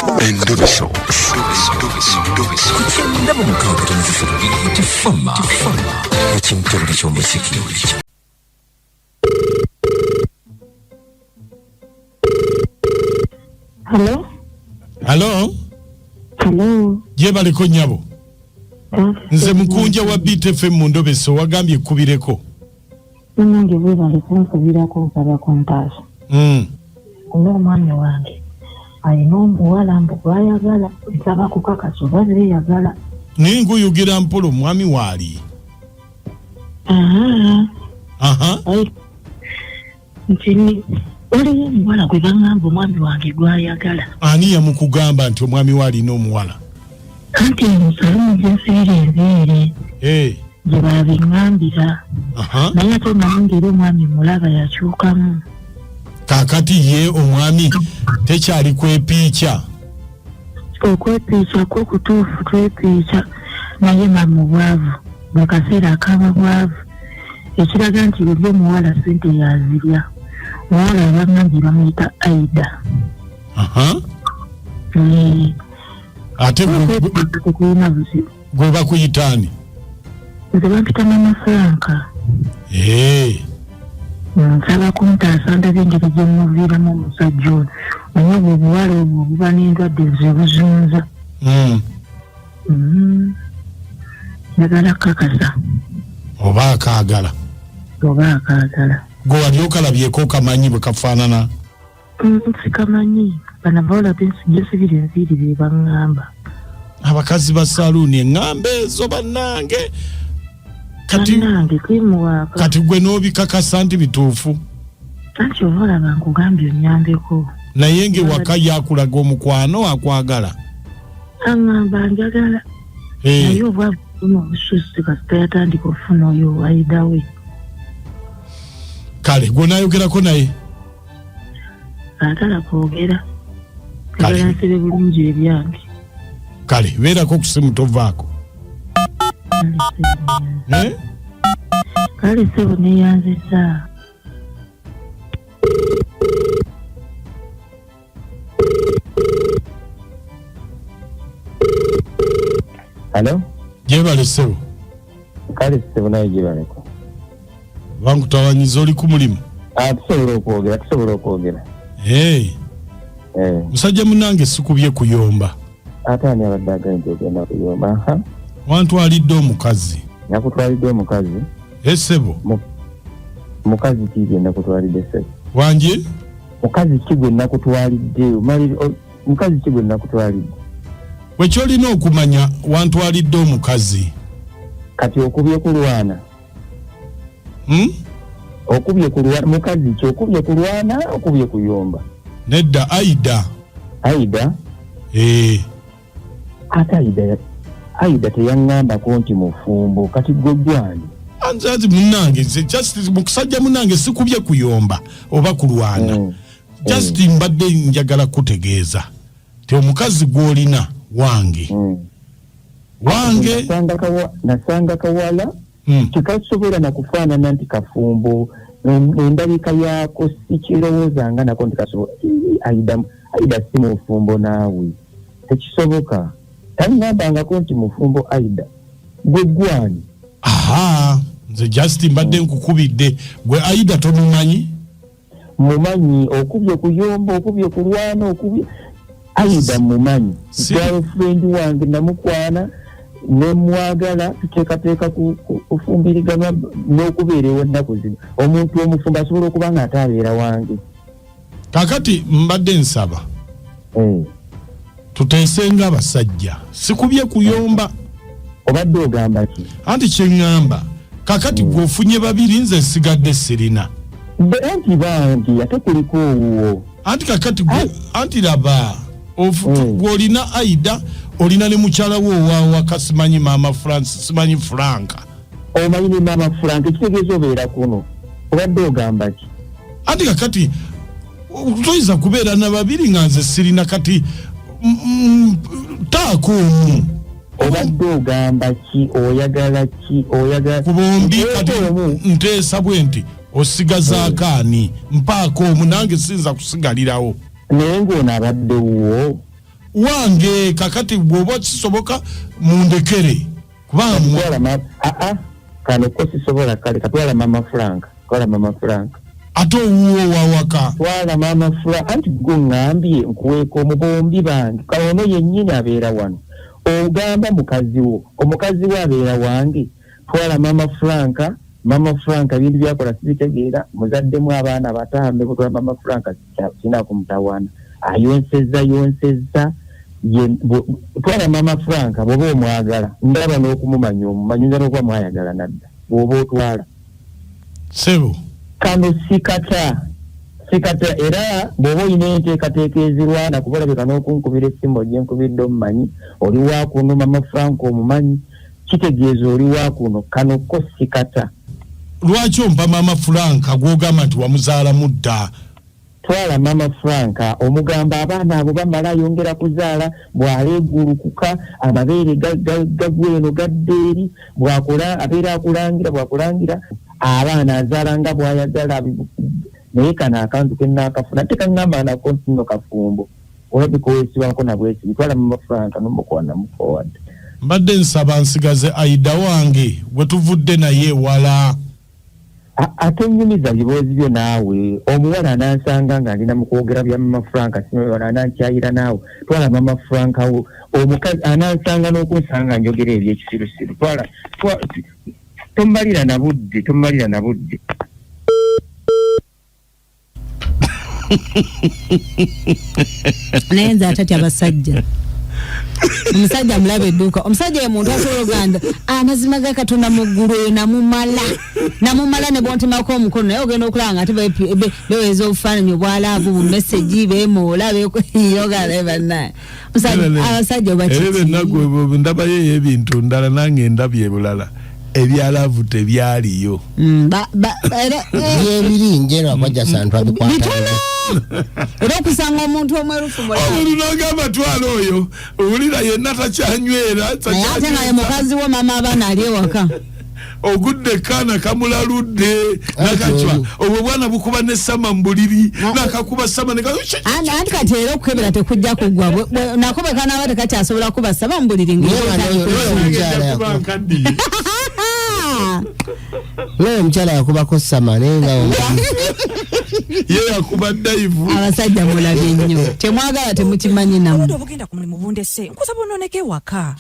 Endobeso. Kuchenda mu mukabata nzifuru tifama. Ekintu ky'omuziki. Hello? Hello? Hello? Jeba liko nyabo. Nze Mukunja wa BTFM mu Endobeso wagambye kubireko. Nange bweba likunsobirako nsaba kuntaasa. Omwana wange alina omuwala mbu gwayagala nsaba kukakasa oba zeeyagala. Naye ng'oyogera mpola omwami waali. Nti waliwo omuwala gwe baŋŋamba omwami wange gwayagala. Ani yamukugamba nti omwami waali n'omuwala? Anti omusalo gy'enseera enzeere gye babiŋŋambira. Naye ate omanyi era omwami mulaba yakyukamu. Kakati ye omwami tekyali kwepiica. Okwepiica kwo kutuufu twepiica naye mamu bwavu mu kaseera akaba bwavu ekiraga nti buli omuwala ssente yazirya. Muwala abaŋŋambye bamuyita Aida. Ate tekulina buzibu. Gwe bakuyitaani? Nze bampita Mama Franka. Nsaba kuntaasa ndabye engeri gye muviiramu omusajja ono. Naye obwo obuwala obwo buba n'endwadde zebuzunza. Njagala kukakasa. Oba akaagala? Oba akaagala. Gwe wali okalabyeko kamanyi bwe kafaanana? Sikamanyi. Bano abawala b'ensibira enviiri be baŋŋamba. Abakazi ba saluuni eŋŋamba ezo bannange. Kati gwe n'obikakasa nti bituufu. Anti oba olaba nkugambye onnyambeko. Naye ng'ewaka yakulaga omukwano akwagala. Aŋŋamba njagala. Naye obwavu bufuna obususse kasita yatandika okufuna oyo Aida we. Kale gwe naayogerako naye? Atala kwogera. Kale nsibe bulungi ebyange. Kale beerako ku simu tovaako. Kale sebo neyanziza. Hello? Jebale sebo. Kale sebo naye jebaleko. Bankutawanyiza oli ku mulimu? Tusobola okwogera. Musajja munnange sikubye kuyomba. Ate ani abadde agambye ogenda kuyomba? Wantwalidde omukazi. Nakutwalidde omukazi? Sebo. Mukazi ki gwe nakutwalidde sebo? Wanje? Mukazi ki gwe nakutwalidde? Mukazi ki gwe nakutwalidde? Bwe kyolina okumanya wantwalidde omukazi. Kati okubye kulwana? Okubye kulwana mukazi ki okubye kulwana okubye kuyomba? Nedda Aida. Aida? Ate Aida teyaŋŋamba ko nti mufumbo kati gwe gwani? Anzazi munnange just mukusajja munnange sikubye kuyomba oba kulwana. Just mbadde njagala kutegeeza ti omukazi gw'olina wange. Wange nasanga kawala tikasobola nakufaanana nti kafumbo endabika yaako sikirowoozanga nako nti kasobola. Aida si mufumbo naawe tekisoboka. Tangambangako nti mufumbo Aida gwe gwani? Nze just mbadde nkukubidde gwe Aida tomumanyi? Mumanyi okubye kuyomba okubye kulwana okubye Aida mumanyi. Girlfriend wange namukwana nemwagala tuteekateeka kufumbirigana n'okubeera ennaku zino. Omuntu omufumbo asobola okuba nga ataabeera wange. Kakati mbadde nsaba tuteesenga abasajja sikubye kuyomba. Obadde ogamba ki? Anti kyeŋŋamba kakati gwofunye babiri nze nsigadde sirina. Anti bangi ate kuliko owuwo. Anti kakati anti laba gw'olina Aida olina ne mukyala wo owawaka simanyi Maama Francis simanyi Franka. Omanyi ne Maama Franka ekitegeeza obeera kuno. Obadde ogamba ki? Anti kakati toyinza kubeera na babiri nga nze sirina kati taako omu. Obadde ogamba ki? Oyagala ki? Ku bombi kati nteesa bwe nti osigazaako ani? Mpaako omu nange sinza kusigalirawo. Naye ng'ono abadde wuwo wange kakati bwoba kisoboka mundekere kubanga kano ko sisobola kale katwala Mama Frank ato uwo wawaka twala Mama Frank anti gungambye nkuweko omubombi bange kawono yennyini abeera wano ogamba omukazi wo abeera wange twala Mama Frank ebintu byakola sibitegeera muzaddemu abaana batambe kutwala Mama Frank kina kumutawana ayonseza twala Mama Frank bwoba omwagala ndaba n'okumumanya omumanyuza n'okuba mwayagala nadda bwoba otwala sebo kano sikata era bwoba olina enteekateeka ezirwana kubalabika n'okunkubira essimu gye nkubidde omumanyi oli waakuno Mama Frank omumanyi kitegeeza oli waakuno kano ko sikata lwaki ompa Mama Frank gwogamba nti wamuzaala mudda twala Mama Frank omugamba abaana abo bamala ayongera kuzaala bwaleegulukuka amabeere gagweno gaddeeri bwakola abeera bwakulangira abaana azaala nga bwayagala naye kano akantu kennaakafuna tekaŋŋamba nako ntino kafumbo olabika owesibako nabwesibi twala Mama Frank nomukwana muforward mbadde nsaba Nsigaze Aida wange bwe tuvudde naye wala ate nnyumiza bibuuzi byo naawe omuwala anansanga ng'alina mu kwogera bya Mama Frank simuwala anankyayira naawe twala Mama Frank wo omukazi anansanga n'okunsanga njogera ebyekisirusiru twala tommalira na budde naye nze atatya abasajja omusajja mulaba edduuka omusajja ye muntu asobola Uganda amazima ga Katonda mu ggulu namumala ne bontemako omukono naye ogenda okulaba nga ate beweza obufaananyi obwalaavu mu meseji beemoola yogala bannaye abasajja obakiki ndabayo ebintu ndala nange ndabye bulala ebyalaavu tebyaliyo byebirinje lwakwaja santu abikwata era okusanga omuntu omwerufu olunanga amatwalo oyo owulira yenna takyanywera ate nga ye mukazi wo Maama Abana ali ewaka ogudde kaana kamulaludde nakacwa obwo bwana bukuba nesama mbuliri nakakuba sama anti kati era okukebera tekujja kugwa nako bwe kanaaba tekakyasobola kuba saba mbuliri naye omukyala yakubako sama naye nga ye yakuba daivu abasajja mulabe nnyo temwagala temukimanyi namu obugenda ku mulimu bundese nkusaba ononeke waka